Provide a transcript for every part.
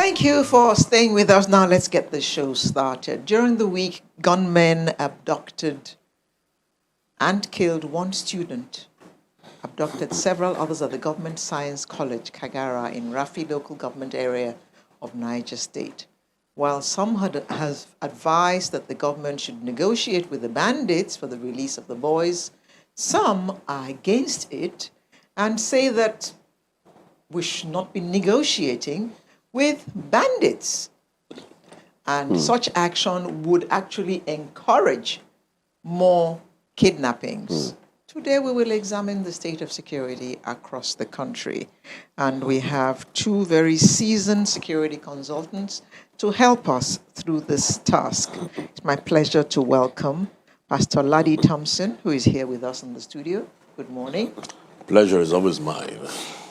Thank you for staying with us. Now let's get the show started. During the week, gunmen abducted and killed one student, abducted several others at the Government Science College, Kagara, in Rafi local government area of Niger State. While some has advised that the government should negotiate with the bandits for the release of the boys, some are against it and say that we should not be negotiating with bandits. And such action would actually encourage more kidnappings. Today we will examine the state of security across the country. And we have two very seasoned security consultants to help us through this task. It's my pleasure to welcome Pastor Ladi Thompson, who is here with us in the studio. Good morning. Pleasure is always mine.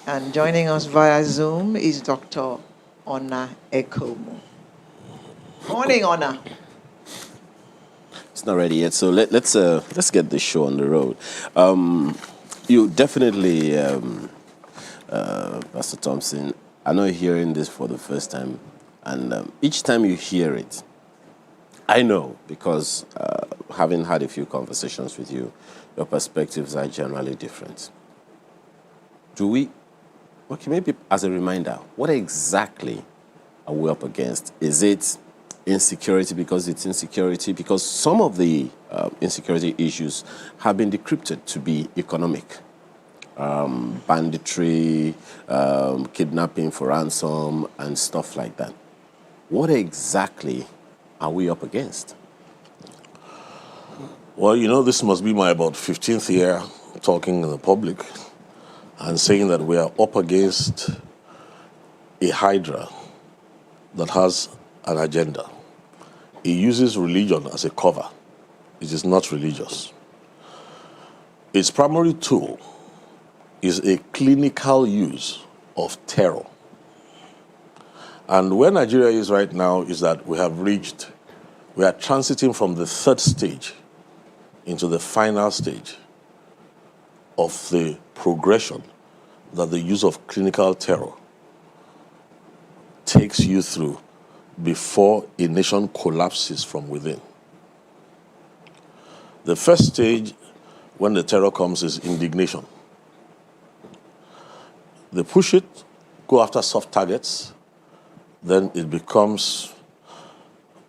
And joining us via Zoom is Dr. Ona Ekomo. Morning, Ona. It's not ready yet, so let's get the show on the road. You definitely, Pastor Thompson, I know you're hearing this for the first time, and each time you hear it, I know, because having had a few conversations with you, your perspectives are generally different. Okay, maybe as a reminder, what exactly are we up against? Is it insecurity because it's insecurity? Because some of the insecurity issues have been decrypted to be economic. Banditry, kidnapping for ransom, and stuff like that. What exactly are we up against? Well, you know, this must be my about 15th year talking in the public and saying that we are up against a hydra that has an agenda. It uses religion as a cover. It is not religious. Its primary tool is a clinical use of terror. And where Nigeria is right now is that we are transiting from the third stage into the final stage of the progression that the use of clinical terror takes you through before a nation collapses from within. The first stage, when the terror comes, is indignation. They push it, go after soft targets, then it becomes,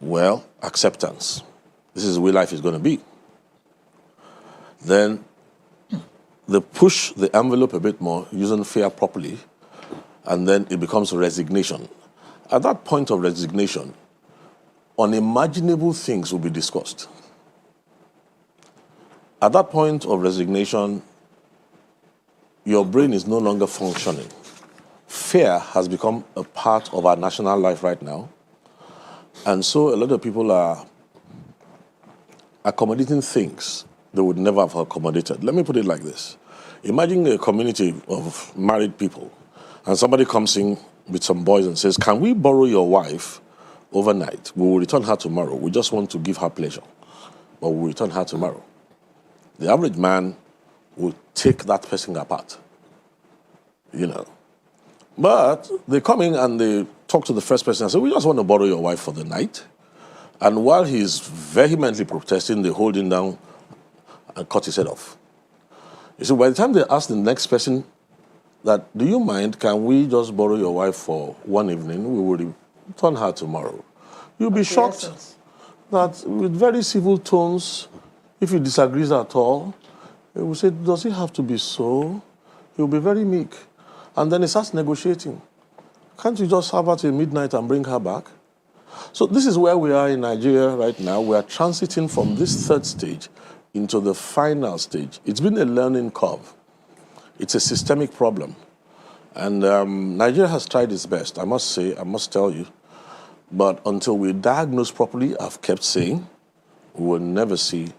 well, acceptance. This is where life is going to be. Then they push the envelope a bit more, using fear properly, and then it becomes resignation. At that point of resignation, unimaginable things will be discussed. At that point of resignation, your brain is no longer functioning. Fear has become a part of our national life right now. And so a lot of people are accommodating things they would never have accommodated. Let me put it like this. Imagine a community of married people, and somebody comes in with some boys and says, "Can we borrow your wife overnight? We will return her tomorrow. We just want to give her pleasure, but we'll return her tomorrow." The average man will take that person apart, you know. But they come in and they talk to the first person and say, "We just want to borrow your wife for the night." And while he's vehemently protesting, they hold him down and cut his head off. You see, by the time they ask the next person that, "Do you mind, can we just borrow your wife for one evening? We will return her tomorrow." You'll be shocked that with very civil tones, if he disagrees at all, he will say, "Does it have to be so?" He'll be very meek. And then he starts negotiating. "Can't you just have her till midnight and bring her back?" So this is where we are in Nigeria right now. We are transiting from this third stage into the final stage. It's been a learning curve. It's a systemic problem. And Nigeria has tried its best, I must tell you. But until we diagnose properly, I've kept saying, we will never see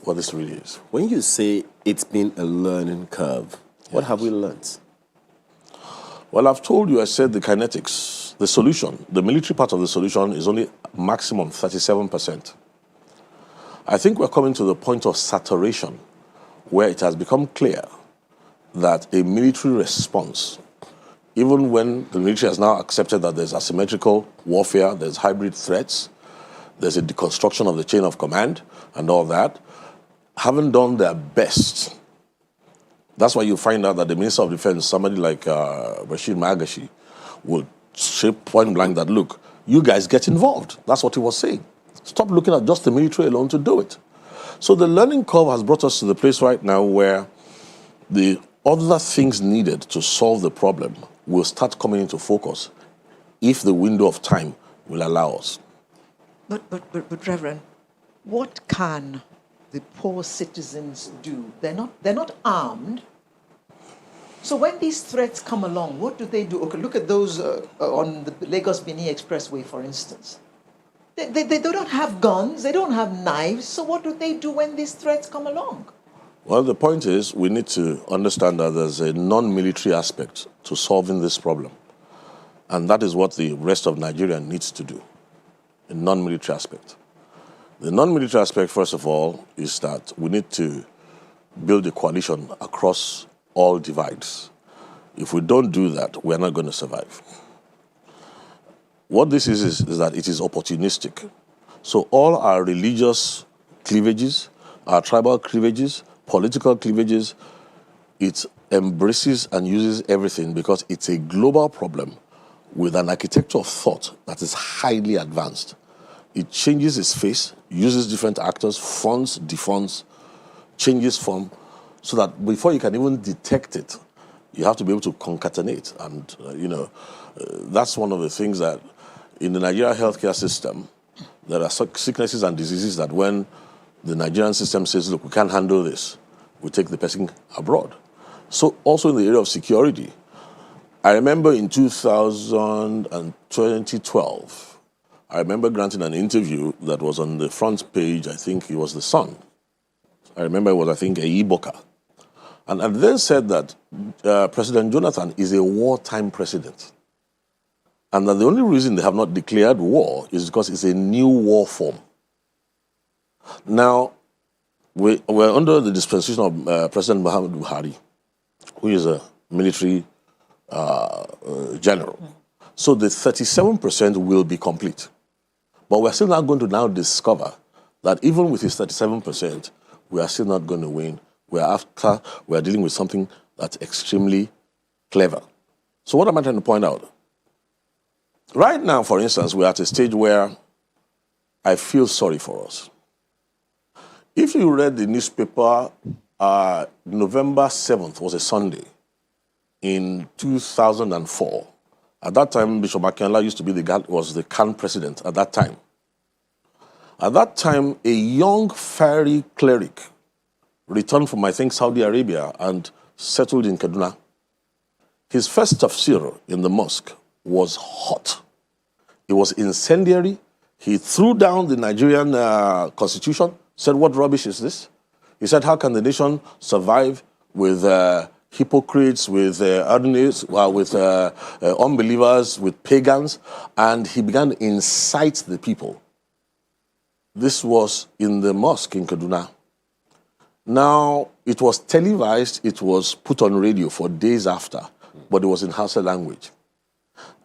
what this really is. When you say it's been a learning curve, what have we learned? Well, I've told you, I said the kinetics, the solution, the military part of the solution is only maximum 37%. I think we're coming to the point of saturation where it has become clear that a military response even when the military has now accepted that there's asymmetrical warfare, there's hybrid threats, there's a deconstruction of the chain of command and all that, haven't done their best. That's why you find out that the Minister of Defense, somebody like Bashir Magashi, will say point blank that, look, you guys get involved. That's what he was saying. Stop looking at just the military alone to do it. So the learning curve has brought us to the place right now where the other things needed to solve the problem will start coming into focus if the window of time will allow us. But Reverend, what can the poor citizens do? They're not armed. So when these threats come along, what do they do? Okay, look at those on the Lagos-Benin Expressway, for instance. They don't have guns, they don't have knives, so what do they do when these threats come along? Well, the point is we need to understand that there's a non-military aspect to solving this problem. And that is what the rest of Nigeria needs to do, a non-military aspect. The non-military aspect, first of all, is that we need to build a coalition across all divides. If we don't do that, we're not going to survive. What this is that it is opportunistic. So all our religious cleavages, our tribal cleavages, political cleavages, it embraces and uses everything because it's a global problem with an architecture of thought that is highly advanced. It changes its face, uses different actors, funds, defunds, changes form, so that before you can even detect it, you have to be able to concatenate. And, that's one of the things that in the Nigerian healthcare system, there are sicknesses and diseases that when the Nigerian system says, look, we can't handle this, we take the person abroad. So also in the area of security, I remember in 2012, I remember granting an interview that was on the front page, I think it was The Sun. I remember it was, I think, a Iboka. And I then said that President Jonathan is a wartime president. And that the only reason they have not declared war is because it's a new war form. Now, we're under the dispensation of President Muhammadu Buhari, who is a military general. So the 37% will be complete. But we're still not going to now discover that even with his 37%, we are still not going to win. We're dealing with something that's extremely clever. So what am I trying to point out? Right now, for instance, we're at a stage where I feel sorry for us. If you read the newspaper, November 7th was a Sunday in 2004. At that time, Bishop Makianla used to be was the CAN president at that time. At that time, a young fiery cleric returned from, I think, Saudi Arabia and settled in Kaduna. His first tafsir in the mosque was hot. It was incendiary. He threw down the Nigerian constitution, said, what rubbish is this? He said, how can the nation survive with hypocrites, with unbelievers, with pagans? And he began to incite the people. This was in the mosque in Kaduna. Now, it was televised, it was put on radio for days after, but it was in Hausa language.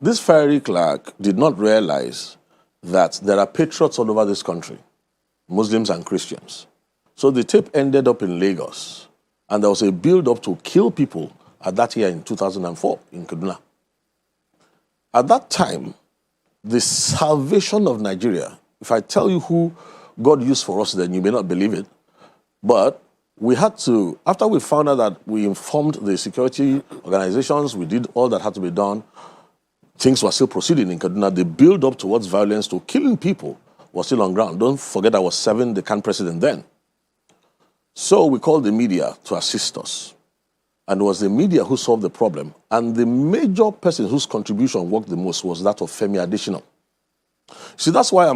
This fiery clerk did not realize that there are patriots all over this country, Muslims and Christians. So the tape ended up in Lagos, and there was a build-up to kill people at that year in 2004 in Kaduna. At that time, the salvation of Nigeria, if I tell you who God used for us then, you may not believe it, but we had to, after we found out that we informed the security organizations, we did all that had to be done, things were still proceeding in Kaduna. The build-up towards violence to killing people was still on ground. Don't forget I was serving the CAN president then. So we called the media to assist us. And it was the media who solved the problem. And the major person whose contribution worked the most was that of Femi Adesina. See, that's why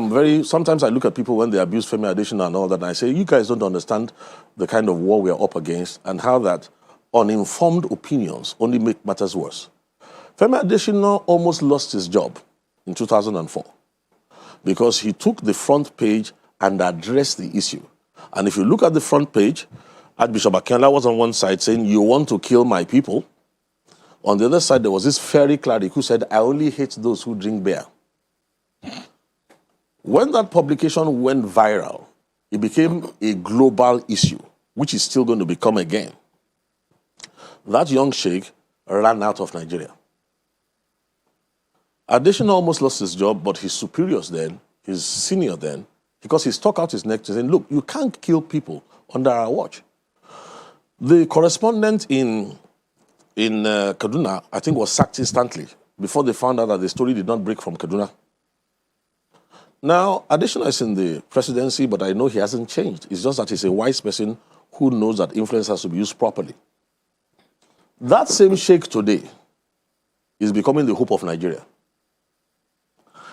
sometimes I look at people when they abuse Femi Adesina and all that, and I say, you guys don't understand the kind of war we are up against and how that uninformed opinions only make matters worse. Femi Adesina almost lost his job in 2004 because he took the front page and addressed the issue. And if you look at the front page, Archbishop Akinla was on one side saying, you want to kill my people. On the other side, there was this fairy cleric who said, I only hate those who drink beer. When that publication went viral, it became a global issue, which is still going to become again. That young sheikh ran out of Nigeria. Adesina almost lost his job, but his superiors then, his senior then, because he stuck out his neck to say, look, you can't kill people under our watch. The correspondent in Kaduna, I think, was sacked instantly before they found out that the story did not break from Kaduna. Now, Adesina is in the presidency, but I know he hasn't changed. It's just that he's a wise person who knows that influence has to be used properly. That same sheikh today is becoming the hope of Nigeria.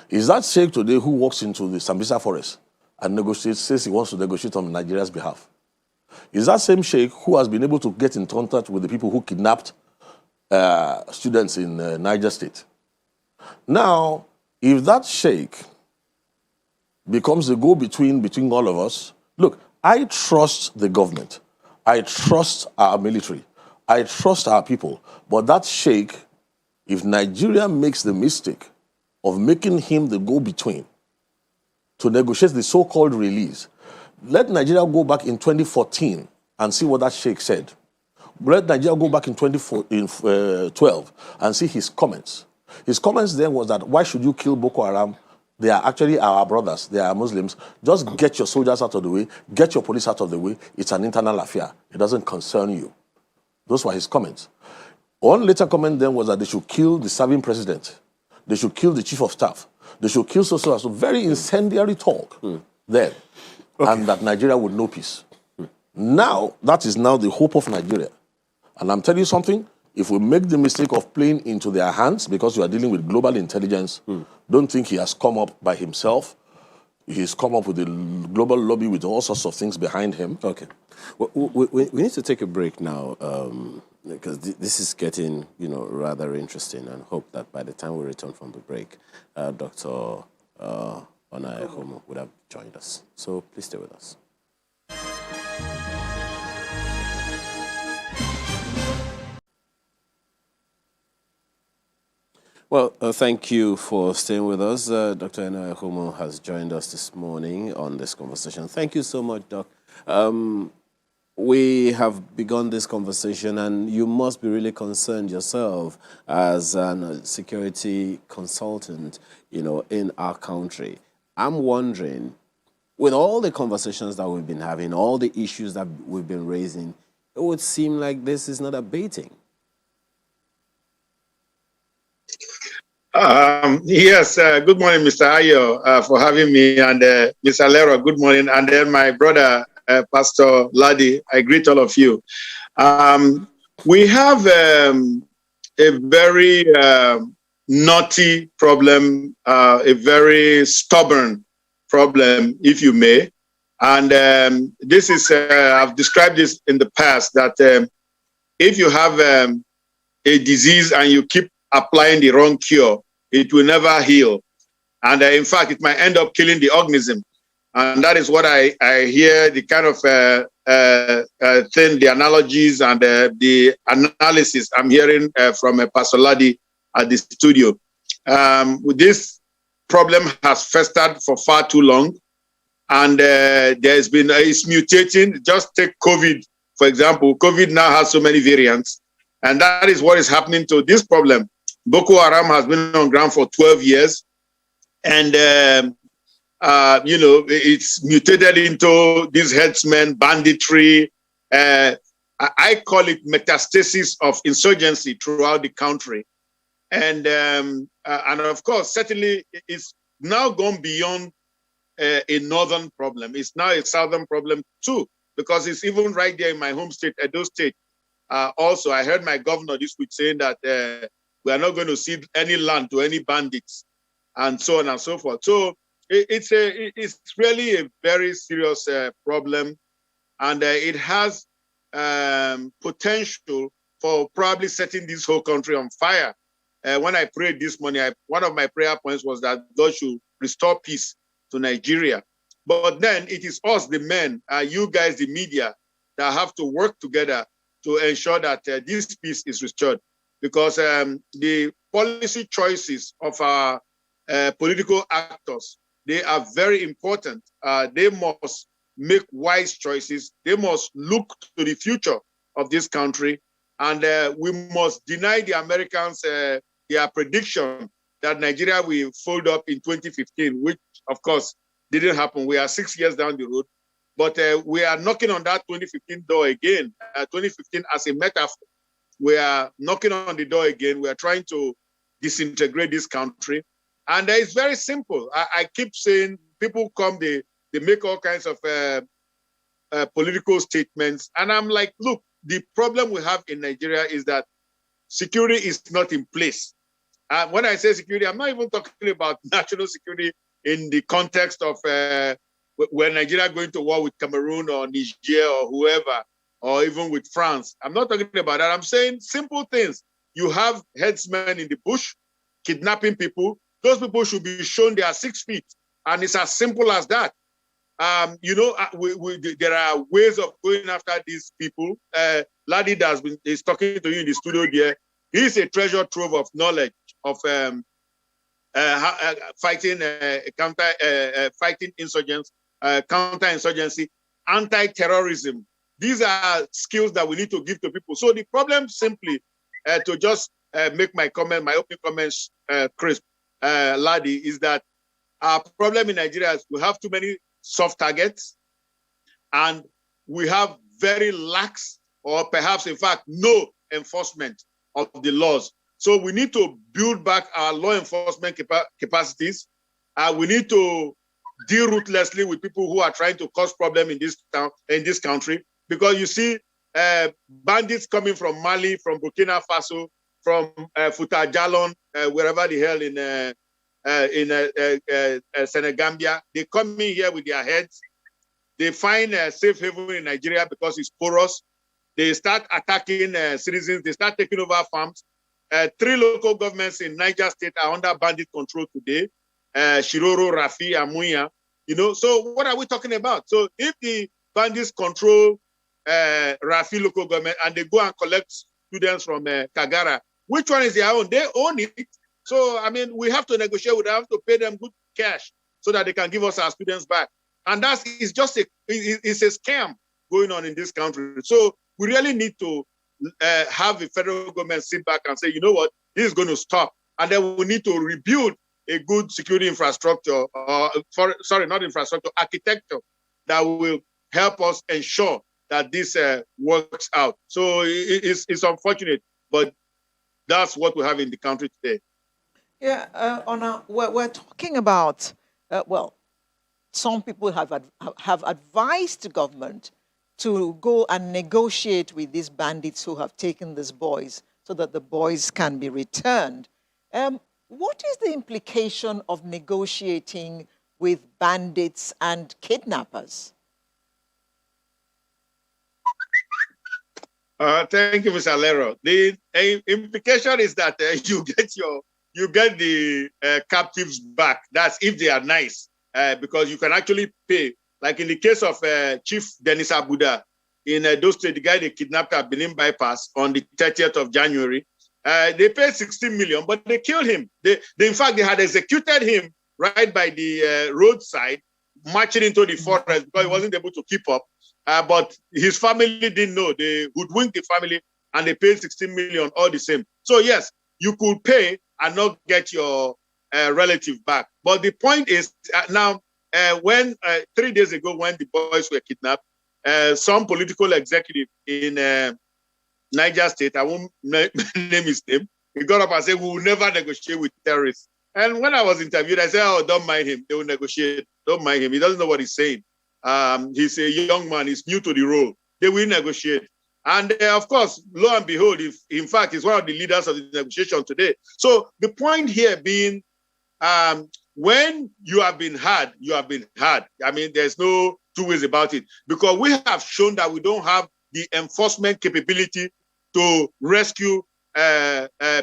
Is that sheikh today who walks into the Sambisa forest and negotiates, says he wants to negotiate on Nigeria's behalf? Is that same sheikh who has been able to get in contact with the people who kidnapped students in Niger State? Now, if that sheikh becomes the go-between between all of us, look, I trust the government. I trust our military. I trust our people. But that sheikh, if Nigeria makes the mistake of making him the go-between to negotiate the so-called release, let Nigeria go back in 2014 and see what that sheikh said. Let Nigeria go back in 2012 and see his comments. His comments then was that, why should you kill Boko Haram? They are actually our brothers. They are Muslims. Just get your soldiers out of the way. Get your police out of the way. It's an internal affair. It doesn't concern you. Those were his comments. One later comment then was that they should kill the serving president. They should kill the chief of staff. They should kill so very incendiary talk then. Okay. And that Nigeria would know peace. Now, that is now the hope of Nigeria. And I'm telling you something, if we make the mistake of playing into their hands, because you are dealing with global intelligence, don't think he has come up by himself. He's come up with a global lobby with all sorts of things behind him. Okay. Well, we need to take a break now, because this is getting, rather interesting, and hope that by the time we return from the break, Dr. Onaihomo would have joined us. So please stay with us. Well, thank you for staying with us. Dr. Onaihomo has joined us this morning on this conversation. Thank you so much, Doc. We have begun this conversation, and you must be really concerned yourself as a security consultant, in our country. I'm wondering, with all the conversations that we've been having, all the issues that we've been raising, it would seem like this is not abating. Yes, good morning, Mr. Ayo, for having me, and Mr. Lero, good morning, and then my brother, Pastor Ladi, I greet all of you. We have a very naughty problem, a very stubborn problem, if you may, and this is, I've described this in the past, that if you have a disease and you keep applying the wrong cure, it will never heal. And in fact, it might end up killing the organism. And that is what I hear, the kind of thing, the analogies and the analysis I'm hearing from Pastor Ladi at the studio. This problem has festered for far too long. And there's been, it's mutating. Just take COVID, for example. COVID now has so many variants. And that is what is happening to this problem. Boko Haram has been on ground for 12 years, and it's mutated into these headsmen, banditry. I call it metastasis of insurgency throughout the country, and of course, certainly, it's now gone beyond a northern problem. It's now a southern problem too, because it's even right there in my home state, Edo State. Also, I heard my governor this week saying that we are not going to cede any land to any bandits, and so on and so forth. So it's really a very serious problem, and it has potential for probably setting this whole country on fire. When I prayed this morning, one of my prayer points was that God should restore peace to Nigeria. But then it is us, the men, you guys, the media, that have to work together to ensure that this peace is restored. because the policy choices of our political actors, they are very important. They must make wise choices. They must look to the future of this country. And we must deny the Americans their prediction that Nigeria will fold up in 2015, which, of course, didn't happen. We are 6 years down the road. But we are knocking on that 2015 door again. 2015 as a metaphor. We are knocking on the door again. We are trying to disintegrate this country. And it's very simple. I keep saying people come, they make all kinds of political statements. And I'm like, look, the problem we have in Nigeria is that security is not in place. When I say security, I'm not even talking about national security in the context of when Nigeria going to war with Cameroon or Niger or whoever, or even with France. I'm not talking about that. I'm saying simple things. You have headsmen in the bush kidnapping people. Those people should be shown they are 6 feet. And it's as simple as that. There are ways of going after these people. Ladi is talking to you in the studio there. He's a treasure trove of knowledge of fighting fighting insurgents, counterinsurgency, anti-terrorism. These are skills that we need to give to people. So the problem simply, to just make my opening comments crisp, Ladi, is that our problem in Nigeria is we have too many soft targets, and we have very lax, or perhaps in fact no enforcement of the laws. So we need to build back our law enforcement capacities. We need to deal ruthlessly with people who are trying to cause problem in this country, because you see bandits coming from Mali, from Burkina Faso, from Futa Jalon, wherever the hell in Senegambia. They come in here with their heads. They find a safe haven in Nigeria because it's porous. They start attacking citizens. They start taking over farms. 3 local governments in Niger State are under bandit control today. Shiroro, Rafi, Amuya. So what are we talking about? So if the bandits control Rafi local government and they go and collect students from Kagara, which one is their own? They own it. So, I mean, we have to negotiate with them, have to pay them good cash so that they can give us our students back. And it's just it's a scam going on in this country. So we really need to have the federal government sit back and say, you know what, this is going to stop. And then we need to rebuild a good security infrastructure, architecture that will help us ensure that this works out. So it's unfortunate, but that's what we have in the country today. Yeah, we're talking about, some people have advised the government to go and negotiate with these bandits who have taken these boys so that the boys can be returned. What is the implication of negotiating with bandits and kidnappers? Thank you, Mr. Lero. The implication is that you get the captives back. That's if they are nice, because you can actually pay. Like in the case of Chief Dennis Abuda in those State, the guy they kidnapped at Benin Bypass on the 30th of January, they paid 16 million, but they killed him. In fact, they had executed him right by the roadside, marching into the forest because he wasn't able to keep up. But his family didn't know. They hoodwinked the family and they paid 16 million all the same. So yes, you could pay and not get your relative back. But the point is now, when 3 days ago, when the boys were kidnapped, some political executive in Niger State, I won't name his name, he got up and said, we will never negotiate with terrorists. And when I was interviewed, I said, oh, don't mind him. They will negotiate. Don't mind him. He doesn't know what he's saying. He's a young man. He's new to the role. They will negotiate. And of course, lo and behold, in fact, he's one of the leaders of the negotiation today. So the point here being, when you have been had, you have been had. I mean, there's no two ways about it, because we have shown that we don't have the enforcement capability to rescue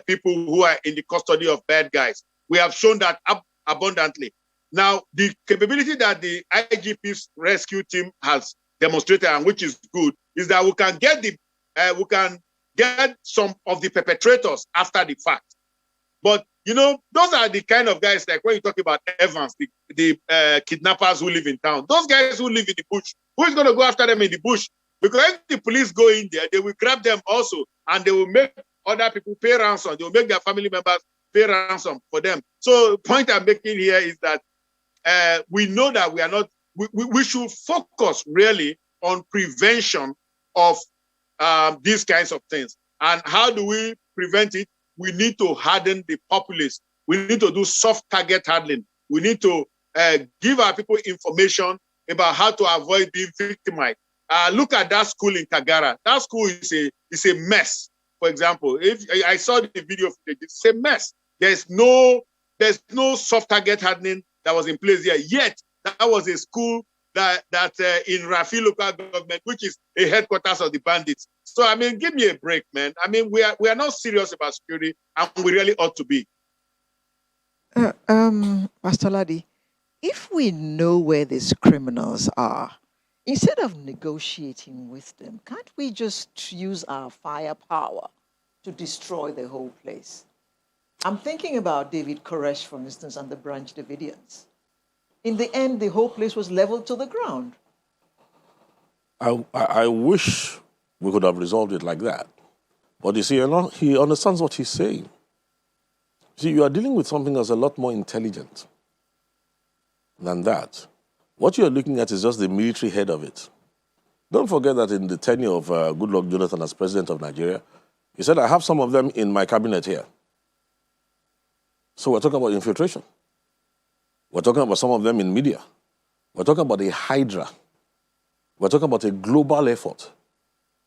people who are in the custody of bad guys. We have shown that abundantly. Now, the capability that the IGP's rescue team has demonstrated, and which is good, is that we can get get some of the perpetrators after the fact. But, you know, those are the kind of guys, like when you talk about Evans, the kidnappers who live in town, those guys who live in the bush, who is going to go after them in the bush? Because if the police go in there, they will grab them also, and they will make other people pay ransom. They will make their family members pay ransom for them. So the point I'm making here is that we know that we are not, we should focus really on prevention of these kinds of things. And how do we prevent it? We need to harden the populace. We need to do soft target handling. We need to give our people information about how to avoid being victimized. Look at that school in Kagara. That school is a mess. For example, if I saw the video footage, it's a mess. There's no soft target hardening that was in place there. Yet that was a school that in Rafi local government, which is a headquarters of the bandits. So I mean, give me a break, man. I mean, we are not serious about security, and we really ought to be. Pastor Ladi, if we know where these criminals are, instead of negotiating with them, can't we just use our firepower to destroy the whole place? I'm thinking about David Koresh, for instance, and the Branch Davidians. In the end, the whole place was leveled to the ground. I wish we could have resolved it like that. But you see, he understands what he's saying. See, you are dealing with something that's a lot more intelligent than that. What you're looking at is just the military head of it. Don't forget that in the tenure of Goodluck Jonathan as president of Nigeria, he said, I have some of them in my cabinet here. So we're talking about infiltration. We're talking about some of them in media. We're talking about a hydra. We're talking about a global effort.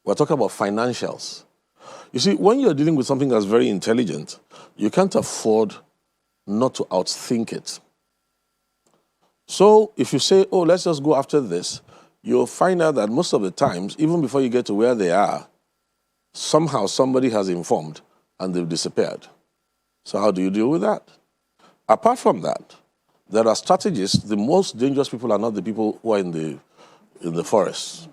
We're talking about financials. You see, when you're dealing with something that's very intelligent, you can't afford not to outthink it. So if you say, oh, let's just go after this, you'll find out that most of the times, even before you get to where they are, somehow somebody has informed and they've disappeared. So how do you deal with that? Apart from that, there are strategies. The most dangerous people are not the people who are in the forest.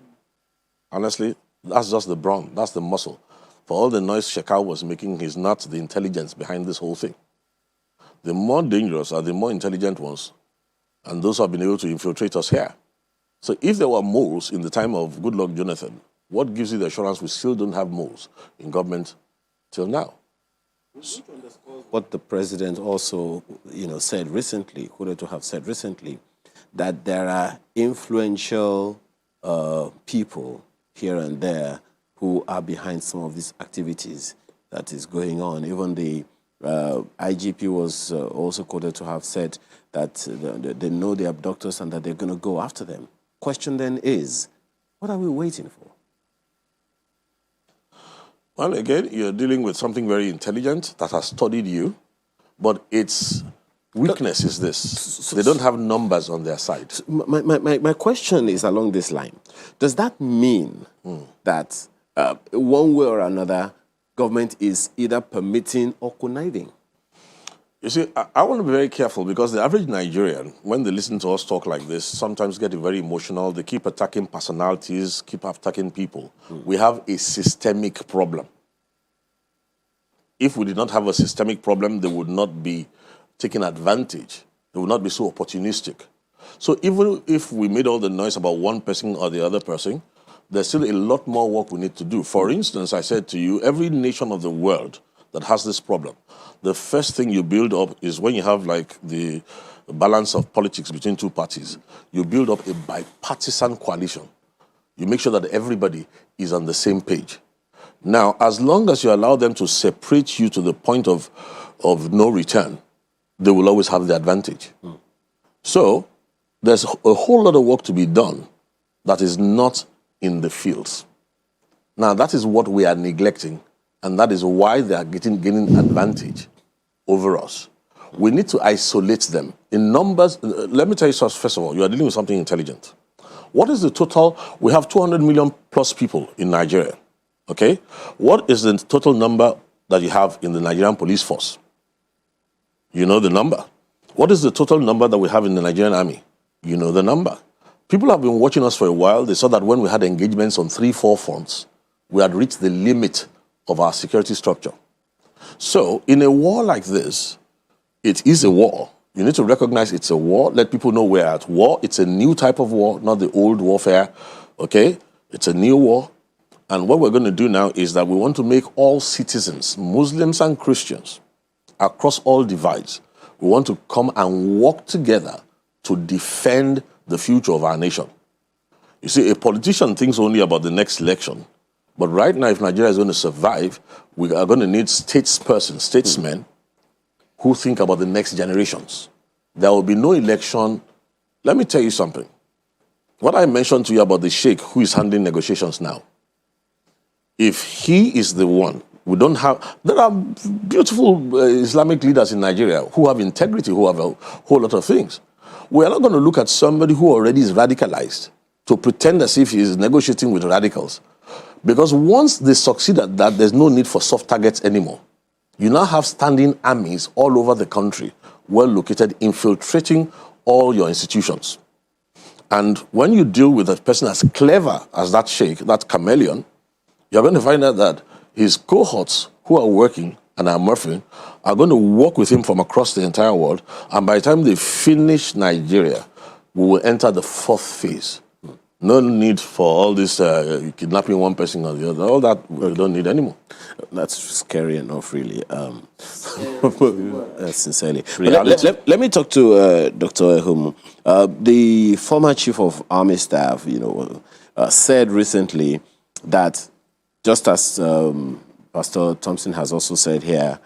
Honestly, that's just the brawn, that's the muscle. For all the noise Shekau was making, he's not the intelligence behind this whole thing. The more dangerous are the more intelligent ones, and those who have been able to infiltrate us here. So if there were moles in the time of Goodluck Jonathan, what gives you the assurance we still don't have moles in government till now? What the president also, said recently, quoted to have said recently, that there are influential people here and there who are behind some of these activities that is going on. Even the IGP was also quoted to have said that they know the abductors and that they're going to go after them. Question then is, what are we waiting for? Well, again, you're dealing with something very intelligent that has studied you, but its weakness is this. They don't have numbers on their side. My question is along this line. Does that mean that one way or another, government is either permitting or conniving? You see, I want to be very careful because the average Nigerian, when they listen to us talk like this, sometimes get very emotional. They keep attacking personalities, keep attacking people. We have a systemic problem. If we did not have a systemic problem, they would not be taking advantage. They would not be so opportunistic. So even if we made all the noise about one person or the other person, there's still a lot more work we need to do. For instance, I said to you, every nation of the world that has this problem, the first thing you build up is when you have like the balance of politics between two parties, you build up a bipartisan coalition. You make sure that everybody is on the same page. Now, as long as you allow them to separate you to the point of no return, they will always have the advantage. So there's a whole lot of work to be done that is not in the fields. Now, that is what we are neglecting, and that is why they are gaining advantage over us. We need to isolate them. In numbers, let me tell you first of all, you are dealing with something intelligent. What is the total? We have 200 million plus people in Nigeria, okay? What is the total number that you have in the Nigerian police force? You know the number. What is the total number that we have in the Nigerian army? You know the number. People have been watching us for a while. They saw that when we had engagements on 3-4 fronts, we had reached the limit of our security structure. So in a war like this, it is a war. You need to recognize it's a war. Let people know we're at war. It's a new type of war, not the old warfare. Okay? It's a new war. And what we're going to do now is that we want to make all citizens, Muslims and Christians, across all divides, we want to come and work together to defend the future of our nation. You see, a politician thinks only about the next election. But right now, if Nigeria is going to survive, we are going to need statesmen who think about the next generations. There will be no election. Let me tell you something. What I mentioned to you about the sheikh who is handling negotiations now, if he is the one, there are beautiful Islamic leaders in Nigeria who have integrity, who have a whole lot of things. We are not going to look at somebody who already is radicalized to pretend as if he is negotiating with radicals. Because once they succeed at that, there's no need for soft targets anymore. You now have standing armies all over the country, well located, infiltrating all your institutions. And when you deal with a person as clever as that sheikh, that chameleon, you're going to find out that his cohorts who are working and are morphing are going to work with him from across the entire world. And by the time they finish Nigeria, we will enter the fourth phase. No need for all this kidnapping one person or the other. All that we don't need anymore. That's scary enough, really. Sincerely. Let me talk to Dr. Ehum. The former chief of army staff, said recently that, just as Pastor Thompson has also said here,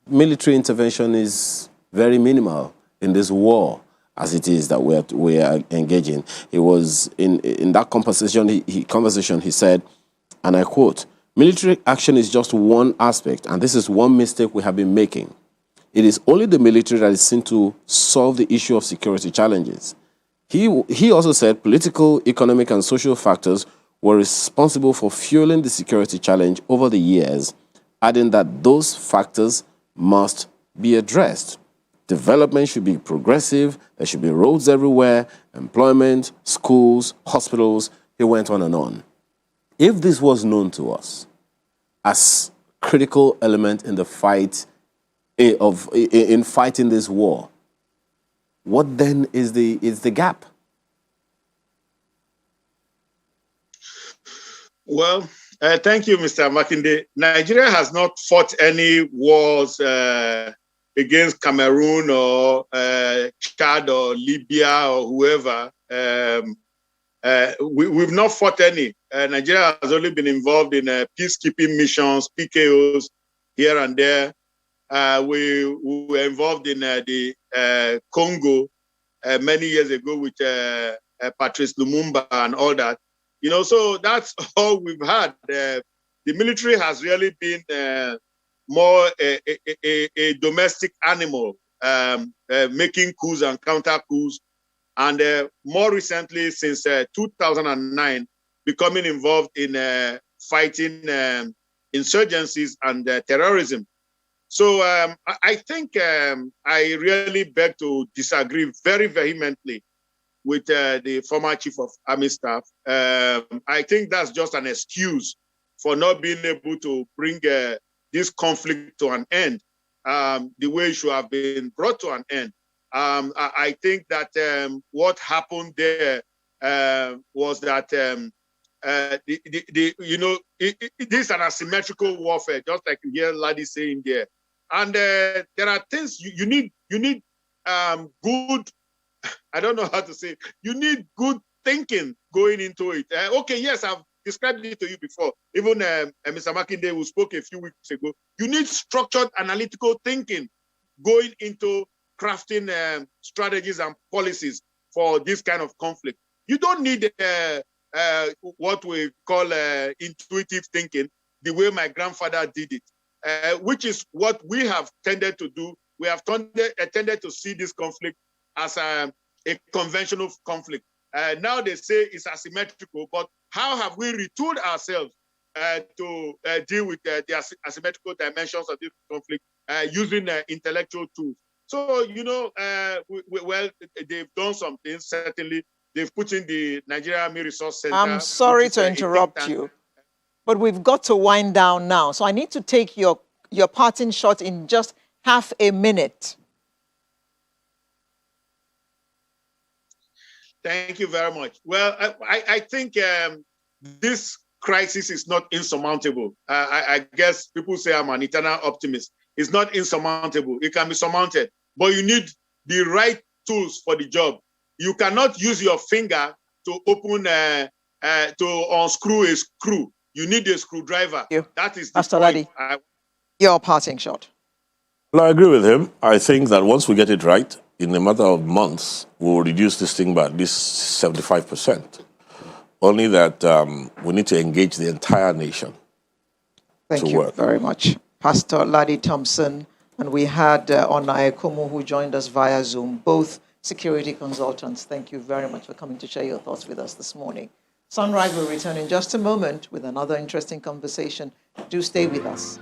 military intervention is very minimal in this war as it is that we are engaging. It was in that conversation, he said, and I quote, "Military action is just one aspect, and this is one mistake we have been making. It is only the military that is seen to solve the issue of security challenges." He also said political, economic, and social factors were responsible for fueling the security challenge over the years, adding that those factors must be addressed. Development should be progressive, there should be roads everywhere, employment, schools, hospitals. He went on and on. If this was known to us as critical element in the fight in fighting this war, what then is the gap? Well, thank you, Mr. Makinde. Nigeria has not fought any wars against Cameroon or Chad or Libya or whoever. We've not fought any. Nigeria has only been involved in peacekeeping missions, PKOs, here and there. We were involved in the Congo many years ago with Patrice Lumumba and all that. So that's all we've had. The military has really been more a domestic animal, making coups and counter coups. And more recently, since 2009, becoming involved in fighting insurgencies and terrorism. So I think I really beg to disagree very vehemently with the former chief of army staff. I think that's just an excuse for not being able to bring this conflict to an end the way it should have been brought to an end. I think that what happened there was that it is an asymmetrical warfare, just like you hear Ladi saying there. And there are things you need good, I don't know how to say it. You need good thinking going into it. Okay, yes, I've described it to you before. Even Mr. Makinde, who spoke a few weeks ago, you need structured analytical thinking going into crafting strategies and policies for this kind of conflict. You don't need what we call intuitive thinking, the way my grandfather did it, which is what we have tended to do. We have tended to see this conflict as a conventional conflict. Now they say it's asymmetrical, but how have we retooled ourselves to deal with the asymmetrical dimensions of this conflict using intellectual tools? So, well, they've done some things, certainly. They've put in the Nigeria Army Resource Center. I'm sorry to interrupt you. but we've got to wind down now. So I need to take your parting shot in just half a minute. Thank you very much. Well, I think this crisis is not insurmountable. I guess people say I'm an eternal optimist. It's not insurmountable. It can be surmounted, but you need the right tools for the job. You cannot use your finger to open, to unscrew a screw. You need a screwdriver. That is the Pastor point. Ladi, your parting shot. Well, I agree with him. I think that once we get it right, in a matter of months, we'll reduce this thing by at least 75%. Only that we need to engage the entire nation. Thank you very much. Pastor Ladi Thompson, and we had Onai Kumu, who joined us via Zoom, both security consultants. Thank you very much for coming to share your thoughts with us this morning. Sunrise will return in just a moment with another interesting conversation. Do stay with us.